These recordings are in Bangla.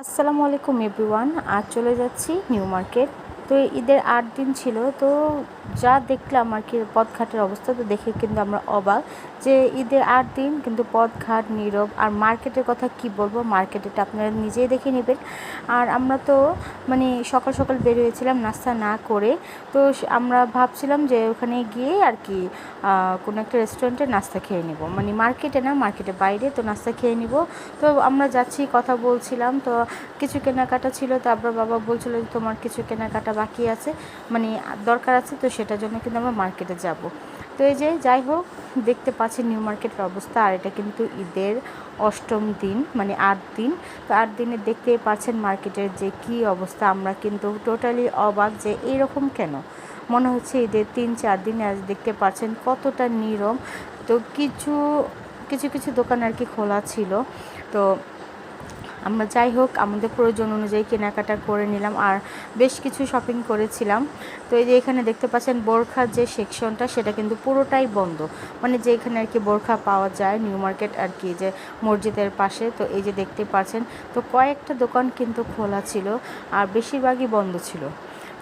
আসসালামু আলাইকুম এভরিওয়ান। আজ চলে যাচ্ছি নিউ মার্কেট। তো ঈদের ৮ দিন ছিল, তো যা দেখলাম আর কি পথঘাটের অবস্থা, তো দেখে কিন্তু আমরা অবাক যে ঈদের ৮ দিন কিন্তু পথঘাট নীরব। আর মার্কেটের কথা কি বলবো, মার্কেটেটা আপনারা নিজেই দেখে নেবেন। আর আমরা তো মানে সকাল সকাল বের হয়েছিলাম নাস্তা না করে। তো আমরা ভাবছিলাম যে ওখানে গিয়ে আর কি কোনো একটা রেস্টুরেন্টে নাস্তা খেয়ে নেব, মানে মার্কেটে না, মার্কেটের বাইরে তো নাস্তা খেয়ে নিব। তো আমরা যাচ্ছি, কথা বলছিলাম, তো কিছু কেনাকাটা ছিল। তো আবার বাবা বলছিল যে তোমার কিছু কেনাকাটা বাকি আছে, মানে দরকার আছে, তো সেটার জন্য কিন্তু আমরা মার্কেটে যাব। তো এই যে যাই হোক, দেখতে পাচ্ছি নিউ মার্কেটের অবস্থা। আর এটা কিন্তু ঈদের ৮ম দিন, মানে ৮ দিন। তো ৮ দিনে দেখতেই পাচ্ছেন মার্কেটের যে কি অবস্থা। আমরা কিন্তু টোটালি অবাক যে এইরকম কেন, মনে হচ্ছে ঈদের ৩-৪ দিনে আজ দেখতে পাচ্ছেন কতটা নীরব। তো কিছু কিছু কিছু দোকান আর কি খোলা ছিল। তো আমরা যাই হোক আমাদের প্রয়োজন অনুযায়ী কেনাকাটা করে নিলাম আর বেশ কিছু শপিং করেছিলাম। তো এই যে এখানে দেখতে পাচ্ছেন বোরখার যে সেকশনটা সেটা কিন্তু পুরোটাই বন্ধ, মানে যে এখানে আর কি বোরখা পাওয়া যায় নিউ মার্কেট আর কি, যে মসজিদের পাশে। তো এই যে দেখতে পাচ্ছেন, তো কয়েকটা দোকান কিন্তু খোলা ছিল আর বেশিরভাগই বন্ধ ছিল।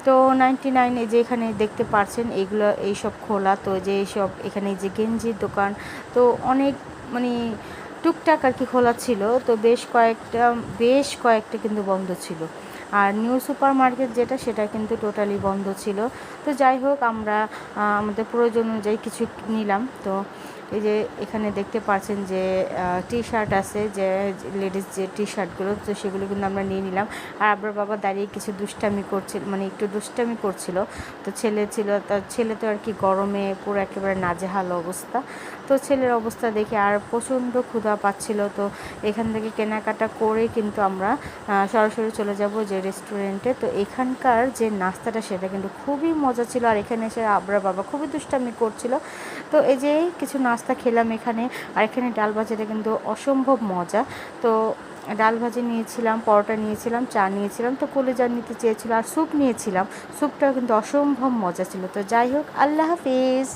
তো 99 এই যে এখানে দেখতে পাচ্ছেন এইগুলো এইসব খোলা। তো যে এইসব এখানে যে গেঞ্জির দোকান, তো অনেক মানে টুকটাক আর কি খোলা ছিল। তো বেশ কয়েকটা কিন্তু বন্ধ ছিল। আর নিউ সুপার মার্কেট যেটা, সেটা কিন্তু টোটালি বন্ধ ছিল। তো যাই হোক আমরা আমাদের প্রয়োজন অনুযায়ী কিছু নিলাম। তো এই যে এখানে দেখতে পাচ্ছেন যে টি শার্ট আছে, যে লেডিস যে টি শার্টগুলো, তো সেগুলো কিন্তু আমরা নিয়ে নিলাম। আর আবার বাবা দাঁড়িয়ে কিছু দুষ্টামি করছিল, মানে একটু দুষ্টামি করছিল। তো ছেলে ছিল, তার ছেলে তো আর কি গরমে পুরো একেবারে নাজেহাল অবস্থা। তো ছেলের অবস্থা দেখে আর প্রচণ্ড ক্ষুধা পাচ্ছিল। তো এখান থেকে কেনাকাটা করে কিন্তু আমরা সরাসরি চলে যাব যে রেস্টুরেন্টে। তো এখানকার যে নাস্তাটা সেটা কিন্তু খুবই মজা ছিল। আর এখানে এসে আবরা বাবা খুবই দুষ্টামি করছিল। তো এই যে কিছু নাস্তা খেলাম এখানে। আর এখানে ডাল ভাজিটা কিন্তু অসম্ভব মজা। তো ডাল ভাজি নিয়েছিলাম, পরোটা নিয়েছিলাম, চা নিয়েছিলাম, তো কলিজা নিতে চেয়েছিল, আর স্যুপ নিয়েছিলাম। স্যুপটাও কিন্তু অসম্ভব মজা ছিল। তো যাই হোক, আল্লাহ হাফিজ।